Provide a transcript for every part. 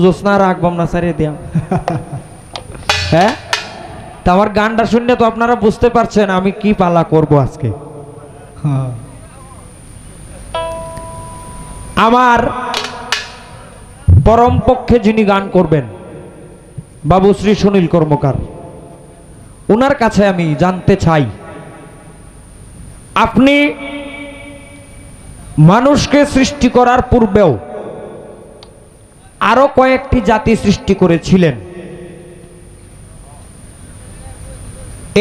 জোসনা রাখবাম না সারিয়ে দিয়া। হ্যাঁ, তা আমার গানটা শুনলে তো আপনারা বুঝতে পারছেন আমি কি পালা করব আজকে। আমার পরম পক্ষে যিনি গান করবেন বাবু শ্রী সুনীল কর্মকার, ওনার কাছে আমি জানতে চাই, আপনি মানুষকে সৃষ্টি করার পূর্বেও আরো কয়েকটি জাতি সৃষ্টি করেছিলেন।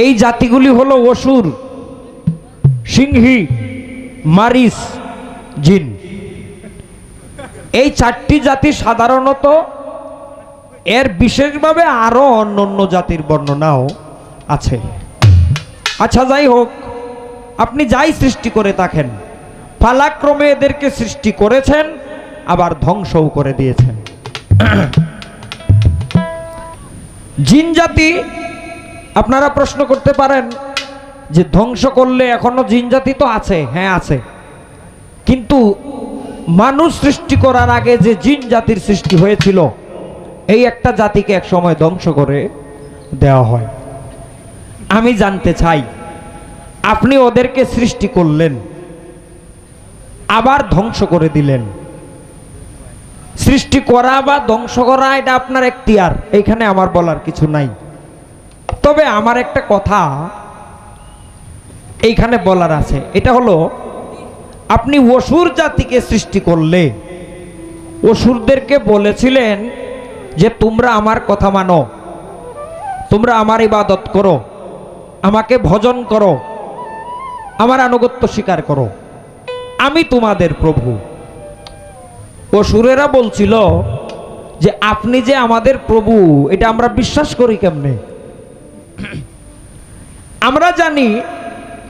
এই জাতিগুলি হলো অসুর, সিংহী, মারিচ, জিন। এই চারটি জাতি সাধারণত, এর বিশেষভাবে আরো অন্যান্য জাতির বর্ণনাও আছে। আচ্ছা, যাই হোক, আপনি যাই সৃষ্টি করে থাকেন, পালাক্রমে এদেরকে সৃষ্টি করেছেন, আবার ধ্বংসও করে দিয়েছেন। জিন জাতি, আপনারা প্রশ্ন করতে পারেন যে ধ্বংস করলে এখনো জিন জাতি তো আছে। হ্যাঁ, আছে, কিন্তু মানুষ সৃষ্টি করার আগে যে জিন জাতির সৃষ্টি হয়েছিল, এই একটা জাতিকে এক সময় ধ্বংস করে দেওয়া হয়। আমি জানতে চাই, আপনি ওদেরকে সৃষ্টি করলেন, আবার ধ্বংস করে দিলেন। সৃষ্টি করা বা ধ্বংস করা এটা আপনার এখতিয়ার, এইখানে আমার বলার কিছু নাই। তবে আমার একটা কথা এইখানে বলার আছে, এটা হলো, আপনি অসুর জাতিকে সৃষ্টি করলে অসুরদেরকে বলেছিলেন যে তোমরা আমার কথা মানো, তোমরা আমার ইবাদত করো, আমাকে ভজন করো, আমার আনুগত্য স্বীকার করো, আমি তোমাদের প্রভু। অসুরেরা বলছিল যে আপনি যে আমাদের প্রভু, এটা আমরা বিশ্বাস করি কেমনে? আমরা জানি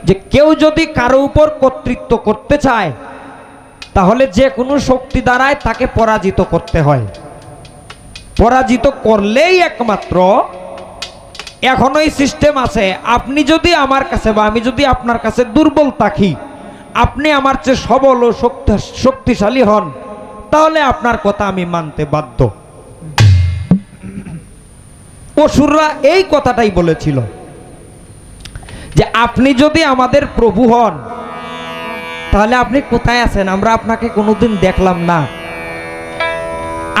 যে কেউ যদি কারো উপর কর্তৃত্ব করতে চায়, তাহলে যে কোনো শক্তি দ্বারায় তাকে পরাজিত করতে হয়। পরাজিত করলেই একমাত্র, এখনো এই সিস্টেম আছে, আপনি যদি আমার কাছে বা আমি যদি আপনার কাছে দুর্বল থাকি, আপনি আমার চেয়ে সবল ও শক্তিশালী হন, তাহলে আপনার কথা আমি মানতে বাধ্য। অসুররা এই কথাটাই বলেছিল যে আপনি যদি আমাদের প্রভু হন, তাহলে আপনি কোথায় আছেন? আমরা আপনাকে কোনোদিন দেখলাম না,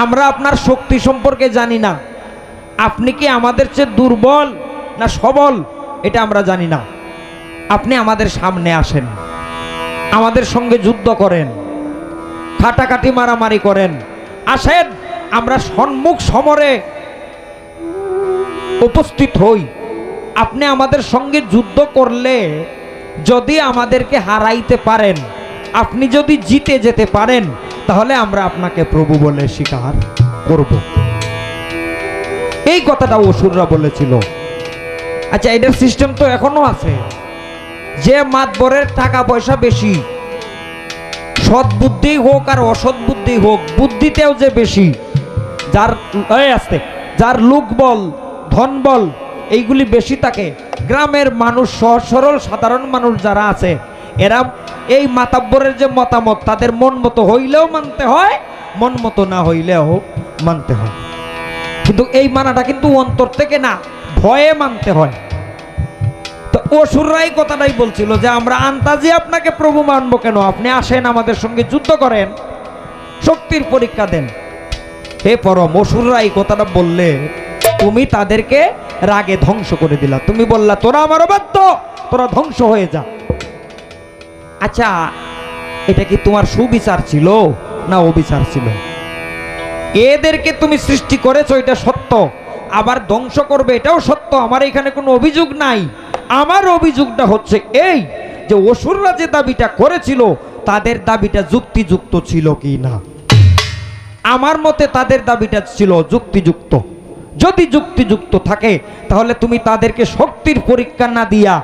আমরা আপনার শক্তি সম্পর্কে জানি না, আপনি কি আমাদের চেয়ে দুর্বল না সবল এটা আমরা জানি না। আপনি আমাদের সামনে আসেন, আমাদের সঙ্গে যুদ্ধ করেন, কাটাকাটি মারামারি করেন, আসেন আমরা সম্মুখ সমরে উপস্থিত হই। আপনি আমাদের সঙ্গে যুদ্ধ করলে যদি আমাদেরকে হারাইতে পারেন, আপনি যদি জিতে যেতে পারেন, তাহলে আমরা আপনাকে প্রভু বলে স্বীকার করব। এই কথাটা অসুররা বলেছিল। আচ্ছা, এটার সিস্টেম তো এখনো আছে, যে মাতবরের টাকা পয়সা বেশি, সৎ বুদ্ধি হোক আর অসৎ বুদ্ধি হোক, বুদ্ধিতেও যে বেশি, যার লোক বল, ধন বল, এইগুলি বেশি থাকে, গ্রামের মানুষ, সহজ সরল সাধারণ মানুষ যারা আছে, এরা এই মাতাব্বরের যে মতামত, তাদের মন মতো হইলেও মানতে হয়, মন মতো না হইলেও মানতে হয়। কিন্তু এই মানাটা কিন্তু অন্তর থেকে না, ভয়ে মানতে হয়। তো অসুররাই কথাটাই বলছিল যে আমরা আন্তাজি আপনাকে প্রভু মানবো কেন? আপনি আসেন, আমাদের সঙ্গে যুদ্ধ করেন, শক্তির পরীক্ষা দেন। হে পরম, অসুররা এই কথাটা বললে তুমি তাদেরকে রাগে ধ্বংস করে দিলা। তুমি বললা তোরা আমার অবাধ্য, তোরা ধ্বংস হয়ে যা। আচ্ছা, এটা কি তোমার সুবিচার ছিল না অবিচার ছিল? এদেরকে তুমি সৃষ্টি করেছো, এটা সত্য, আবার ধ্বংস করবে এটাও সত্য, আমার এখানে কোনো অভিযোগ নাই। আমার অভিযোগটা হচ্ছে এই যে অসুররা যে দাবিটা করেছিল, তাদের দাবিটা যুক্তিযুক্ত ছিল কি না। আমার মতে তাদের দাবিটা ছিল যুক্তিযুক্ত। যদি যুক্তিযুক্ত থাকে, তাহলে তুমি তাদেরকে শক্তির পরীক্ষা না দিয়া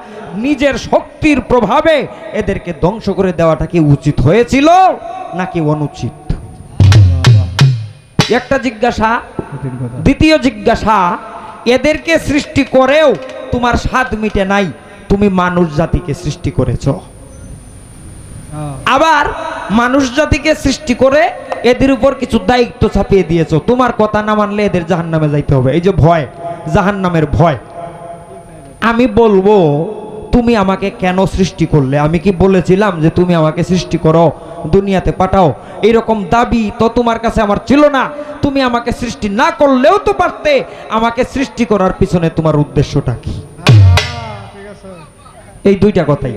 নিজের শক্তির প্রভাবে এদেরকে ধ্বংস করে দেওয়াটা কি উচিত হয়েছিল নাকি অনুচিত? একটা জিজ্ঞাসা। দ্বিতীয় জিজ্ঞাসা, এদেরকে সৃষ্টি করেও তোমার স্বাদ মিটে নাই, তুমি মানুষ জাতিকে সৃষ্টি করেছ। আবার মানুষ জাতিকে সৃষ্টি করে এদের উপর কিছু দায়িত্ব চাপিয়ে দিয়েছো, তোমার কথা না মানলে এদের জাহান্নামে যাইতে হবে। এই যে ভয়, জাহান্নামের ভয়। আমি বলবো তুমি আমাকে কেন সৃষ্টি করলে? আমি কি বলেছিলাম যে তুমি আমাকে সৃষ্টি করো, দুনিয়াতে পাঠাও? এইরকম দাবি তো তোমার কাছে আমার ছিল না। তুমি আমাকে সৃষ্টি না করলেও তো পারতে। আমাকে সৃষ্টি করার পিছনে তোমার উদ্দেশ্যটা কি? এই দুইটা কথাই।